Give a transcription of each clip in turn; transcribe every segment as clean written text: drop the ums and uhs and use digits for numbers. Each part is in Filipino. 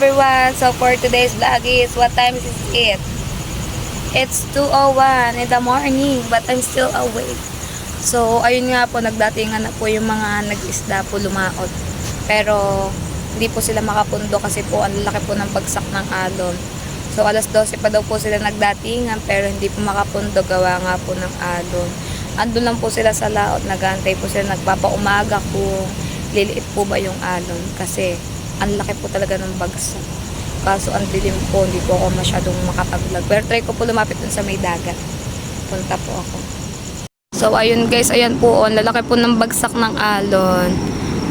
everyone! So for today's vlog is, what time is it? It's 2:01 in the morning, but I'm still awake. So ayun nga po, nagdatingan na po yung mga nag-isda po lumaot. Pero hindi po sila makapundo kasi po ang laki po ng bagsak ng alon. So alas 12 pa daw po sila nagdatingan pero hindi po makapundo gawa nga po ng alon. Andun lang po sila sa laot, nag-aantay po sila, nagpapaumaga kung liliit po ba yung alon kasi ang laki po talaga ng bagsak. Kaso ang dilim po, hindi po ako masyadong makapag-vlog. Pero try ko po lumapit dun sa may dagat. Punta po ako. So ayun guys, ayan po, ang lalaki po ng bagsak ng alon.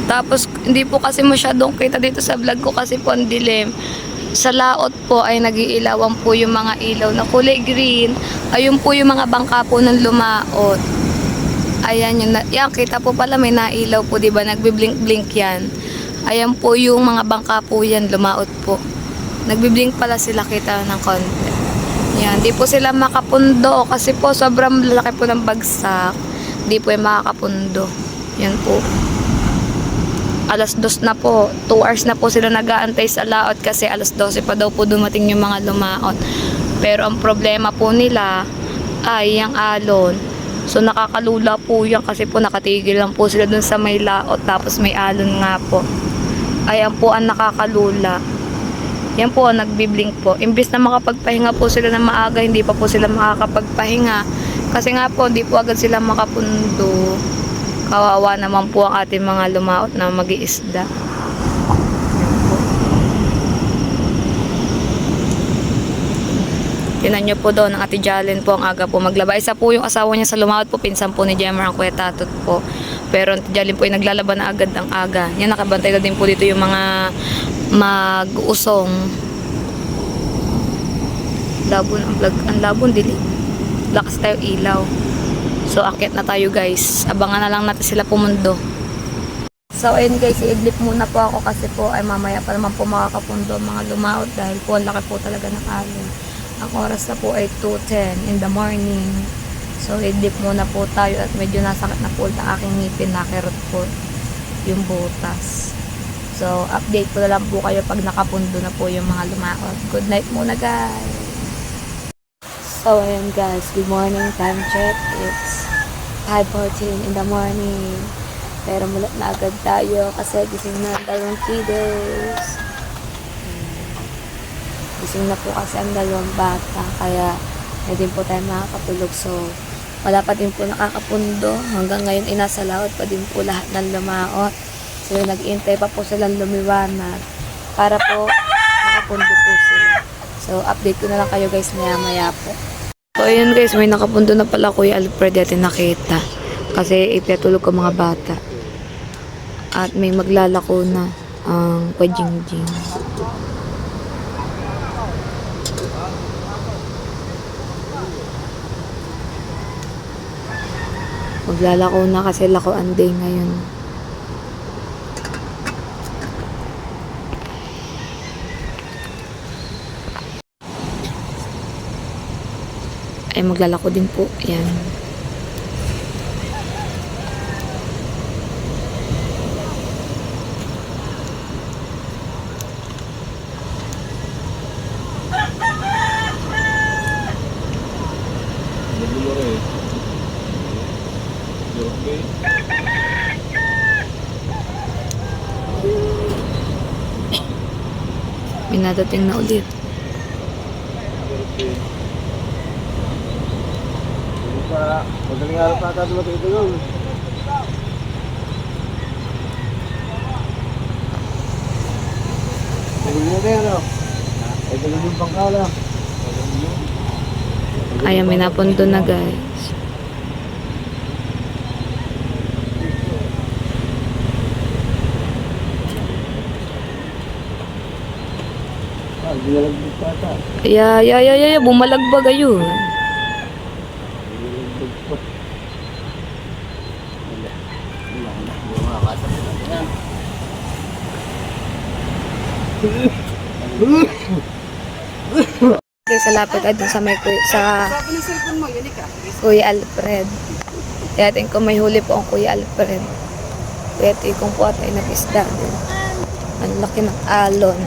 Tapos hindi po kasi masyadong kita dito sa vlog ko kasi po ang dilim. Sa laot po ay nagiilawan po yung mga ilaw na kulay green. Ayun po yung mga bangka po ng lumaot. Ayan yun, yan, kita po pala may nailaw po, diba? Nagbiblink-blink yan. Ayan po yung mga bangka po yan, lumaot po. Nagbiblink pala sila, kita ng konti. Yan, di po sila makapundo kasi po sobrang laki po ng bagsak. Di po yung makakapundo. Yan po. Alas 2 na po, 2 hours na po sila nag-aantay sa laot kasi alas 12 pa daw po dumating yung mga lumaot. Pero ang problema po nila ay yung alon. So nakakalula po yan kasi po nakatigil lang po sila dun sa may laot tapos may alon nga po. Ayan po ang nakakalula. Yan po, nagbiblink po. Imbis na makapagpahinga po sila ng maaga, hindi pa po sila makakapagpahinga. Kasi nga po, hindi po agad sila makapundo. Kawawa naman po ang ating mga lumaot na mag-iisda. Tinan nyo po doon, ang Ate Jalen po ang aga po maglaba. Isa po yung asawa niya sa lumaot po, pinsan po ni Jemmer, ang Kuya Tatot po. Pero Ate Jalen po ay naglalaba na agad ang aga. Yan, nakabantay na din po dito yung mga mag-usong. Labon ang vlog, ang labon dili. Lakas tayo ilaw. So akyat na tayo guys. Abangan na lang natin sila pumundo. So ayun guys, i-idlip muna po ako kasi po ay mamaya pa naman po makakapundo ang mga lumaot dahil po ang laki po talaga ng alon. Ang oras na po ay 2:10 in the morning. So i-idlip muna po tayo at medyo nasakit na po ang aking ngipin, nakirot po yung butas. So update ko na lang po kayo pag nakapundo na po yung mga lumaot. Good night muna guys. So ayan guys, good morning, time check. It's 5:14 in the morning. Pero mulat na agad tayo kasi gising na ang dalawang kiddos. Gising na po kasi ang dalawang bata kaya hindi po tayo makakatulog. So wala pa din po nakakapundo. Hanggang ngayon inasa laot pa din po lahat ng lumaot. So nag-iintay pa po silang lumiwanag para po makapundo po sila. So update ko na lang kayo guys maya po. So ayun guys, may nakapundo na pala Kuya Alfred natin nakita. Kasi ipatulog ko mga bata. At may maglalako na ang pajingjing. Maglalako na kasi lakoan day ngayon. Ay maglalako din po. Ayan. May nadating na ulit. Magaling araw pa ata dumating ito yun. Magaling na rin ano? Ay galing yung pangkala. Ayan, may napundo na guys. Ginalagbog pa ata. Bumalagbag ayun. Sa lapit ay dun sa may sa Kuya Alfred. Kaya tingin ko may huli po ang Kuya Alfred. Kaya tingin ko po at ay nag-isda. Ang laki ng alon.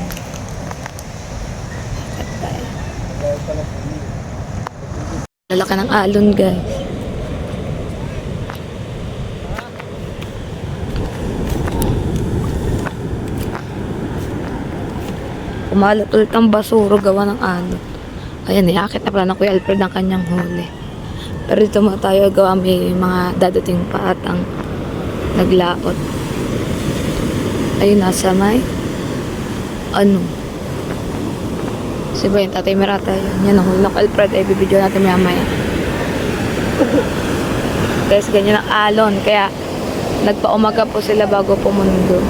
Lalaki ng alon, guys. Kumalat ulit ang basuro gawa ng alon. Ayan, iakit na pala ng Kuya Alfred ang kanyang huli. Pero dito mo tayo gawa may mga dadating pa at ang naglaot. Ayun, nasa may ano? Si ba yung Tatay Merata yun? Yan ang huli ng Kuya Alfred. Ay, bibidyo natin mamaya. Guys, ganyan ang alon. Kaya, nagpaumaga po sila bago pumundo.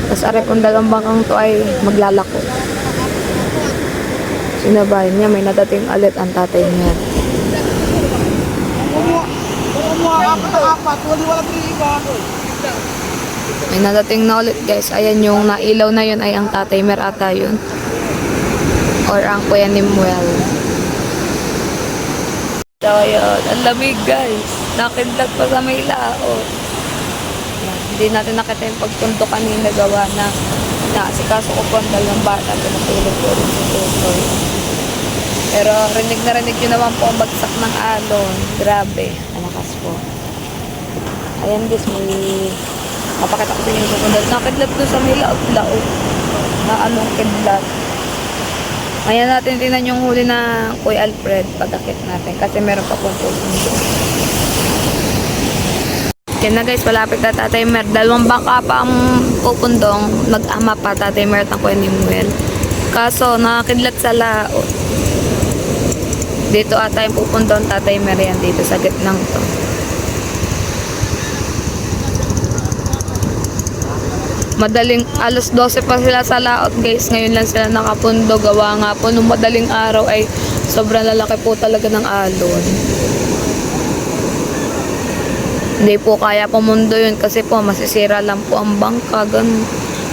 Tapos ari pong dalawang bangkang to ay maglalako. Sinabayan niya, may nadating alit ang tatay niya. May nadating na ulit, guys. Ayan yung nailaw na yun ay ang Tatay Merata yun. Or ang Kuya Nimuel. So, ayun. Ang lamig, guys. Nakidlat pa sa may lao. Yan. Hindi natin nakita yung pagtundo kanina gawa na naasikaso ko po ang dalawang bata. Pinatulog ko rin yung tutoy. Pero rinig na rinig yun naman po ang bagsak ng alon. Grabe. Malakas po. Ayan, guys. May mapakita ko sa inyo yung kukundal. Nakidlat doon sa may laot-laot. Na anong kidlat. Ayan natin tingnan yung huli na Kuya Alfred pagkakit natin. Kasi meron pa pong pupundo. Yan na, guys, malapit na Tatay Mer. Dalawang bangka pa ang pupundong. Nag-ama pa Tatay Mer at ang Kuya Nimuel. Kaso nakakidlat sa laot. Dito ata yung pupundong Tatay Mer yan. Dito sa gitnang to. Madaling, alas 12 pa sila sa laot, guys. Ngayon lang sila nakapundo. Gawa nga po, nung madaling araw ay sobrang lalaki po talaga ng alon. Hindi po kaya pumundo yun kasi po masisira lang po ang bangka. Ganun.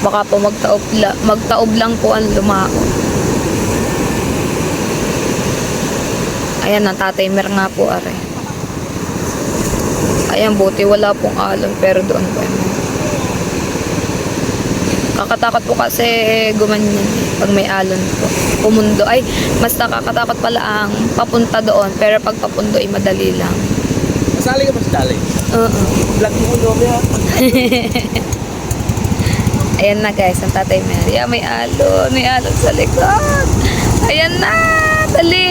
Baka po magtaob lang po ang lumaon. Ayan, ang Tatay Mer nga po, are. Ayan, buti wala pong alon pero doon po. Kakatakot po kasi gumanyan pag may alon po. Pumundo. Ay, mas nakakatakot pala ang papunta doon. Pero pag papundo ay madali lang. Masali ka ba sa dali? Oo. Vlog mo ko doon ha? Ayan na, guys, ang Tatay Mary. Ah, may alon. May alon sa likod. Ayan na. Dali.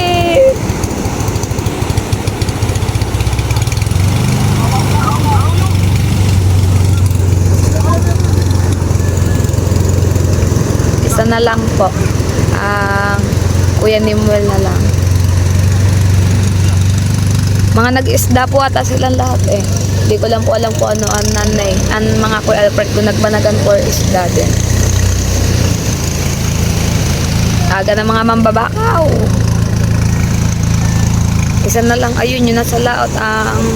Isa na lang po. Kuya Nimuel na lang. Mga nag-isda po ata silang lahat eh. Hindi ko lang po alam po ano ang nanay. Ang mga Kuya Alfred ko nagbanagan for isda din. Aga ng mga mambabakaw. Isa na lang. Ayun, yun nasa laot. Ang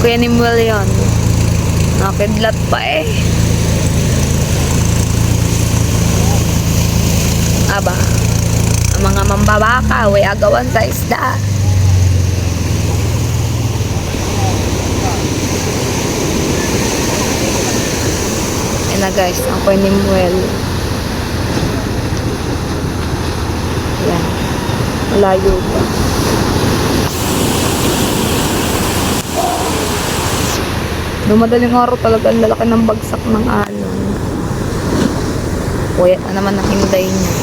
Kuya Nimuel yun. Nakidlat pa eh. Aba, ang mga mambabaka, way agawan sa isda. Ayan na, guys, ang Kuya Nimuel. Ayan, malayo pa. Dumadaling araw talaga ang lalaki ng bagsak ng alon. Puyat na naman ang hinday niya.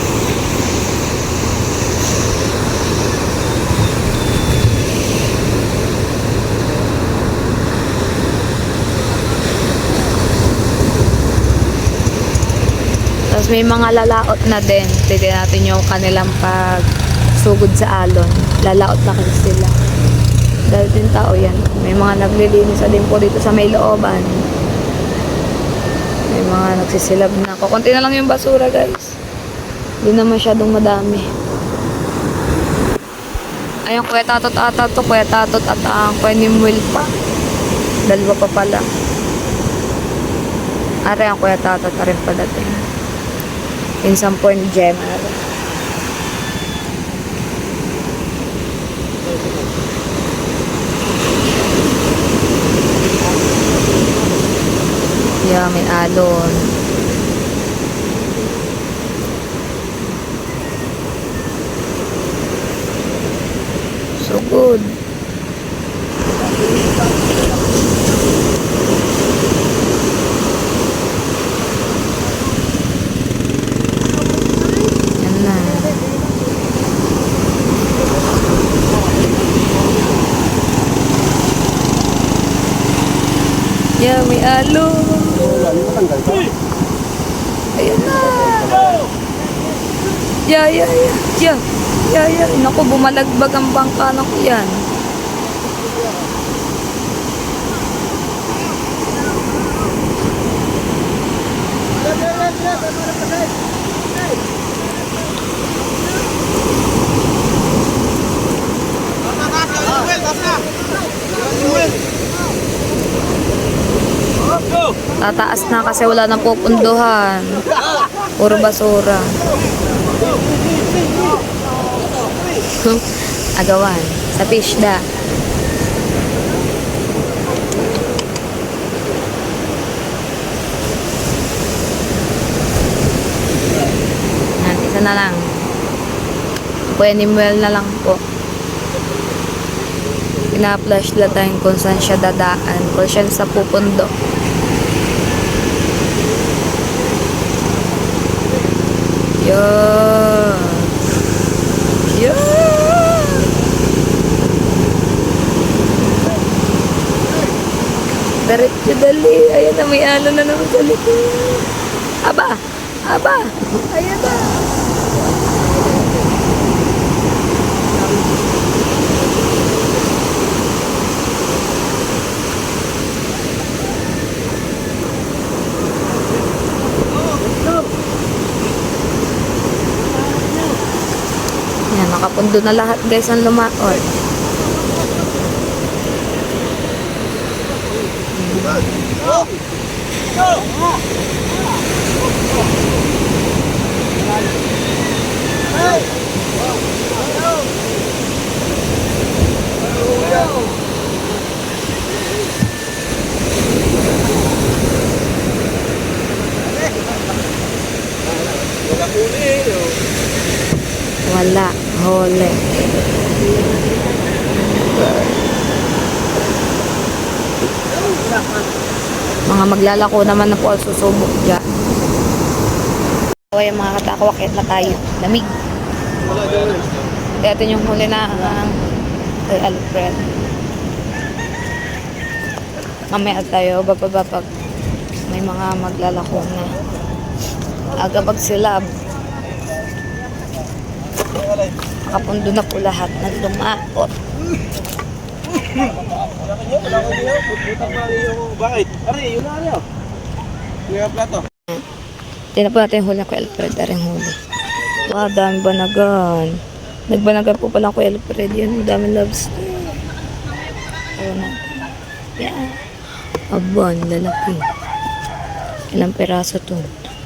Tapos may mga lalaot na din. Tignan natin yung kanilang pagsugod sa alon. Lalaot na kasi sila. Dahil din tao yan. May mga naglilinis din po dito sa may looban. May mga nagsisilab na. Kukunti na lang yung basura, guys. Hindi na masyadong madami. Ayun, Kuya Tatot ata to. Kuya Tatot at ang Kuya Nimuel pa. Dalawa pa pala. Are ang Kuya Tatot pa rin pala din. Pinsan po ni Gemma. Yeah, may alon. So good. Yan na. Yeah, may alon. Lalo matanggal ka. Ayan na. Yeah. Naku, bumalagbag ang bangka na ko yan. Tataas na kasi wala nang pupunduhan. Puro basura. Agawan. Sa Pishda. Yan, isa na lang. Kuya Nimuel na lang po. Pina-flash lang tayo kung saan siya dadaan. Kung siya sa pupundo. Yeah. Diretso dali. Ayan na, may alon na naman sa likod. Aba. Ayan na. Yan, nakapundo na lahat guys ang lumaot. Wala, hole. Mga maglalako naman na po ang susubok dyan. Okay mga katakwa, kahit na tayo. Lamig. Ito yung huli na kay Alfred. Mamaya tayo, bababa pag may mga maglalako na. Aga pag silab. Nakapundo na po lahat ng lumaot. Bakit? Ari, yun na niyo. Kuya plato. Tingnan po natin yung huli ko Alfred. Aring huli. Wow, dami banagan. Nagbanagan po pala ko Alfred. Yan, dami loves. Ayan na. Yan. Aban, lalaki. Ilang peraso to?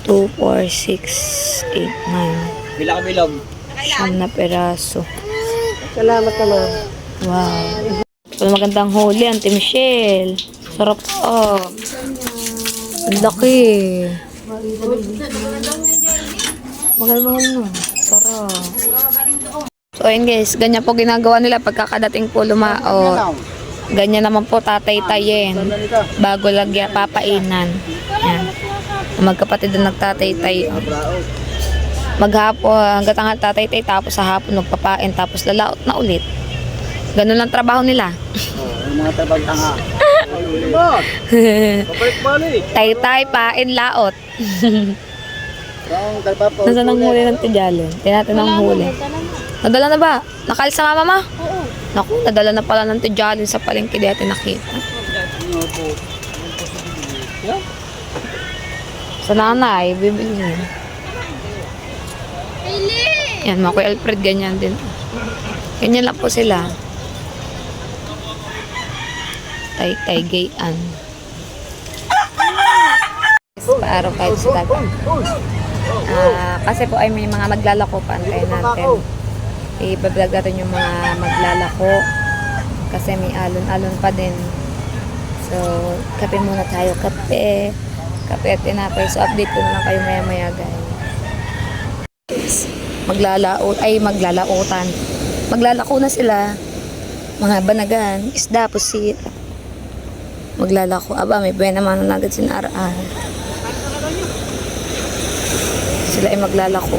2, 4, 6, 8, 9. Bila ka bilog. 9 na peraso. Salamat naman. Wow. Well, magandang huli, Auntie Michelle. Sarap oh. Ang laki. Mahal-mahal na. Sarap. So, ayun guys. Ganyan po ginagawa nila pagkakadating po lumao. Ganyan naman po tatay-tayin. Bago lagyan, papainan. Yan. Magkapatid na nagtatay-tay. Maghapon, hanggat ang tatay-tay, tapos sa hapon magpapain, tapos lalaot na ulit. Ganun lang trabaho nila. Yung mga tabag tanga. Kapalik mali. Tay-tay, pain, laot. Ang dalba po. Nasaan ang huli ng tidyalin? Tinatin ang huli. Nadala na ba? Nakalis sa mama ma? Oo. Naku, nadala na pala ng tidyalin sa palengke di natin nakita. Sa nanay, bibilhin. Yan, mga Kuya Alfred, ganyan din. Ganyan lang po sila. Tay-tay gayan. Paaraw kahit sa dagat. Kasi po ay may mga maglalako pa antayin natin. I-vlog natin yung mga maglalako. Kasi may alon-alon pa din. So, kape muna tayo. Kape. Kape at tinapay. So, update ko na lang kayo maya-maya, guys. Maglalautan. Maglalako na sila. Mga banagan, isda, pusit. Maglalako. Aba, may buwan naman na agad sinaraan. Sila ay maglalako.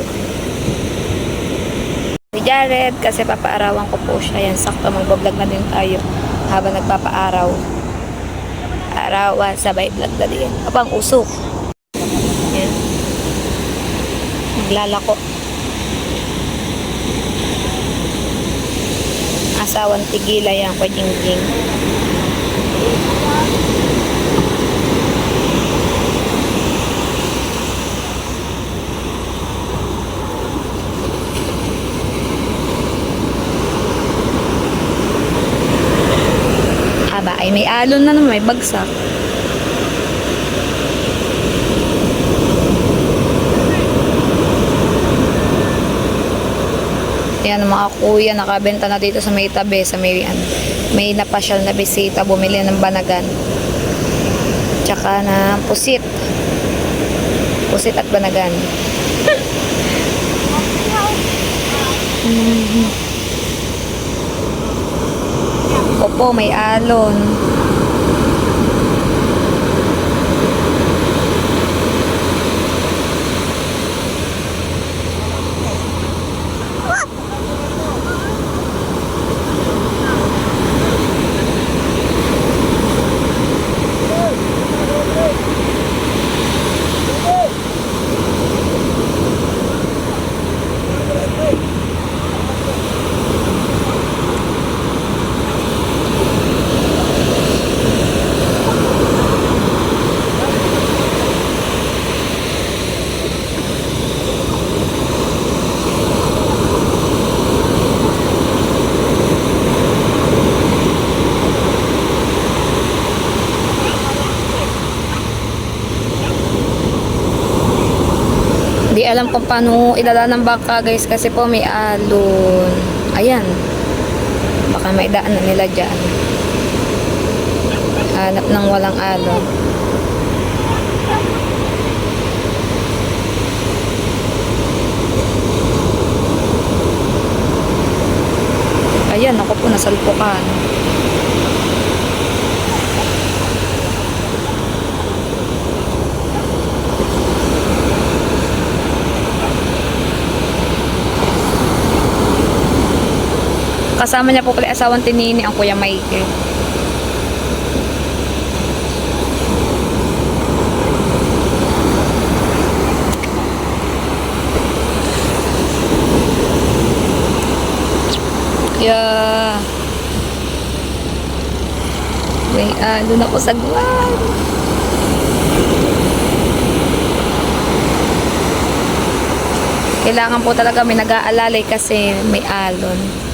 Si Jared, kasi papaarawan ko po siya. Yan, sakto. Magbablog na din tayo habang nagpapaaraw. Arawan, sabay vlog na din. Abang usok. Yan. Maglalako. Asawang tigila yan, pwedeng-jing. Aba, ay may alon na naman, may bagsak. Yan ang mga kuya, nakabenta na dito sa may tabi, sa may napasyal na bisita, bumili ng banagan. Tsaka na pusit. Pusit at banagan. Opo, may alon. Di alam kung paano idadaan ng bangka, guys, kasi po may alon. Ayan. Baka may daan na nila dyan. Hanap ng walang alon. Ayan, ako po nasalpukan. Kasama niya po pala asawang tinini ang Kuya Michael. Yeah. May doon ako sa guwan. Kailangan po talaga may nag-aalalay kasi may alon.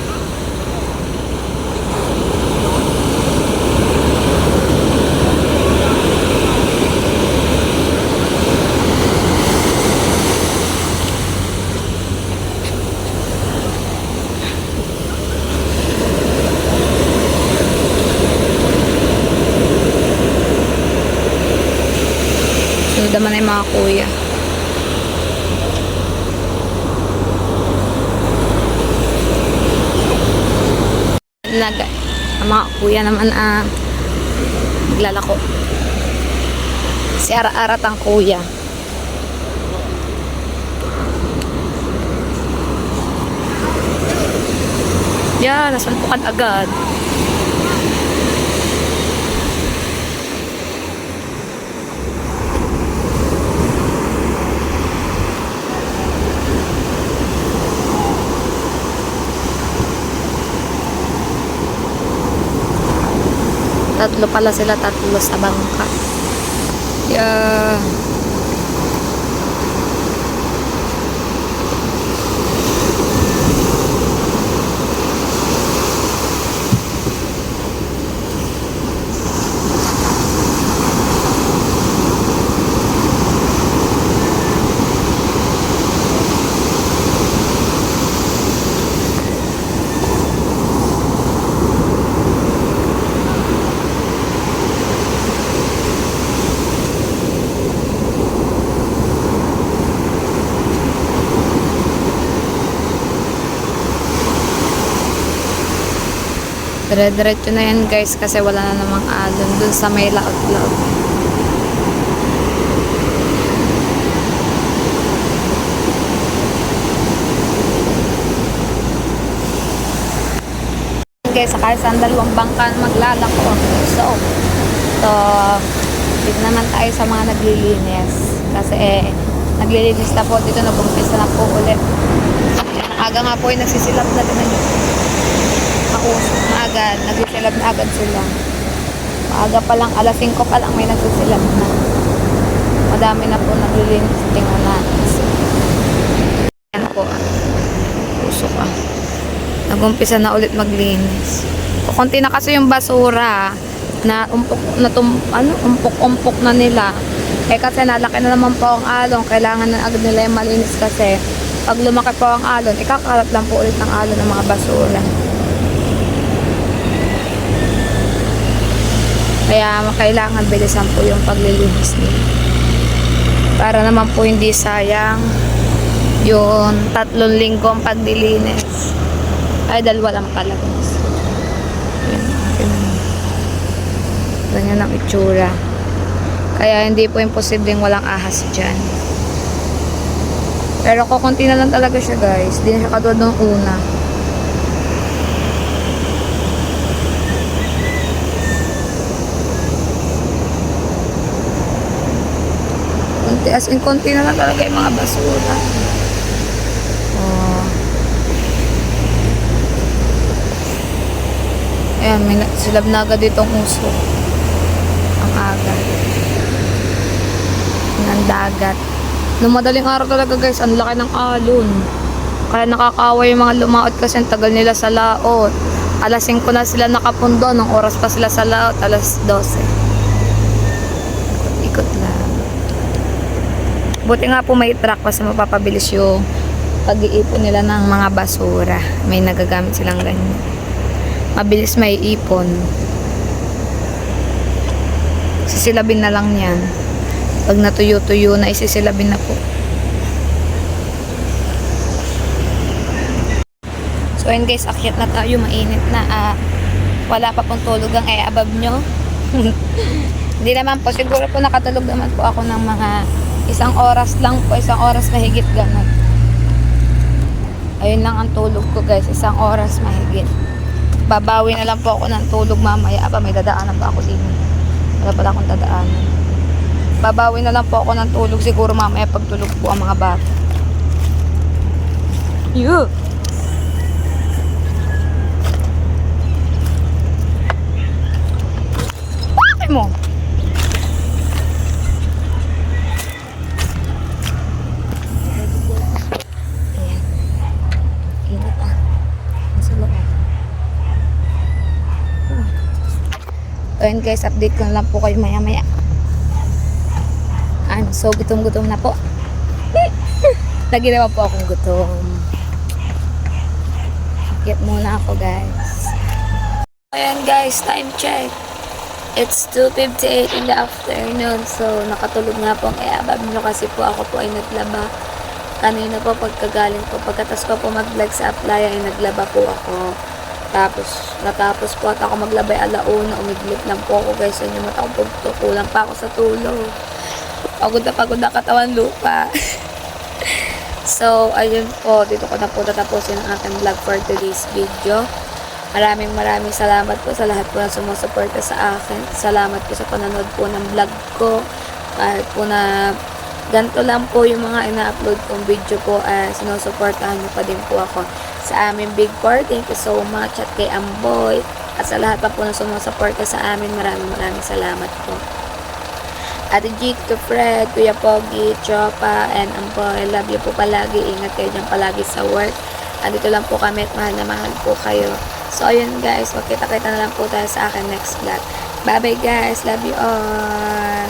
Sunod naman ay mga kuya. Ang mga kuya naman naglalako. Si Ara-arat ang kuya. Yan, nasalpukan agad. Tatlo pala sila, tatlo sa bangka. Yeah. Dire-diretso na yan guys kasi wala na namang alon dun sa may laot-laot. Guys, sakay sa dalawang bangka maglalako. So, dito naman tayo sa mga naglilinis. Kasi naglilinis na po dito, nag-umpisa na po ulit. Aga nga po yung nagsisilap na din yun. Maaga, nagsisilap na agad sila. Maaga pa lang, alas 5 pa lang may nagsisilap na. Madami na po naglilinis. Tingnan natin. Yan po. Pusok ah. Nag-umpisa na ulit maglinis. Kukunti na kasi yung basura na umpok na nila. Eh kasi nalaki na naman po ang alon, kailangan na agad nila yung malinis kasi pag lumaki po ang alon, ikakalat lang po ulit ng alon ng mga basura. Kaya kailangan bilisan po yung paglilinis nila. Para naman po hindi sayang yung 3 linggo ang paglilinis. Ay, dalawa lang pala. Ganyan ang itsura. Kaya hindi po imposibleng walang ahas dyan. Pero kukunti na lang talaga siya guys. Hindi na siya katulad ng una. Kunti, as in konti na lang talaga yung mga basura. Ayan, may silab na agad ditong uso. Ang aga. Ng dagat. Nung madaling araw talaga guys, ang laki ng alon. Kaya nakakawa yung mga lumaot kasi ang tagal nila sa laot. Alas 5 na sila nakapundo, ng oras pa sila sa laot, alas 12. Ikot lang. Buti nga po may truck kasi mapapabilis yung pag-iipon nila ng mga basura. May nagagamit silang ganyan. Mabilis may ipon. Sisilabin na lang yan. Pag natuyo-tuyo na, isisilabin na po. So ayun guys, akyat na tayo. Mainit na. Wala pa pong tulog ang above nyo. Hindi naman po. Siguro po nakatulog naman po ako ng mga 1 oras lang po. 1 oras mahigit ganun. Ayun lang ang tulog ko guys. 1 oras mahigit. Babawi na lang po ako ng tulog mamaya. May dadaanan ba ako din? Wala pala akong dadaanan. Babawi na lang po ako ng tulog siguro mamaya pag tulog po ang mga bata. Yuh! Bakit mo? Ayan. Init ah. Nasa loob. Ayun guys, update ko na lang po kayo maya maya. So gutom-gutom na po. Lagi naman po akong gutom. Get muna ako guys. Ayan guys, time check. It's 2:58 in the afternoon. So nakatulog nga po ang abab nyo kasi po ako po ay naglaba. Kanina po pagkagaling po, pagkatas ko po mag-vlog sa Aplaya ay naglaba po ako. Natapos po at ako maglabay alauna, umidlip lang po ako guys. So yung mata ko po, kulang pa ako sa tulog. Pagod na katawan lupa. So, ayun po, dito ko na po tatapusin ang ating vlog for today's video. Maraming salamat po sa lahat po na sumusuporta sa akin. Salamat po sa panonood po ng vlog ko. Kahit po na ganito lang po yung mga ina-upload kong video po, sinusuportahan nyo pa din po ako sa aming Big 4. Thank you so much. At kay Amboy at sa lahat pa po na sumusuporta sa amin, maraming salamat po. Ate Jik, to Fred, Kuya Pogi, Chopa, and Amboy, love you po palagi. Ingat kayo dyan palagi sa work. Andito lang po kami at mahal na mahal po kayo. So ayun guys, magkita-kita na lang po tayo sa akin next vlog. Bye bye guys, love you all.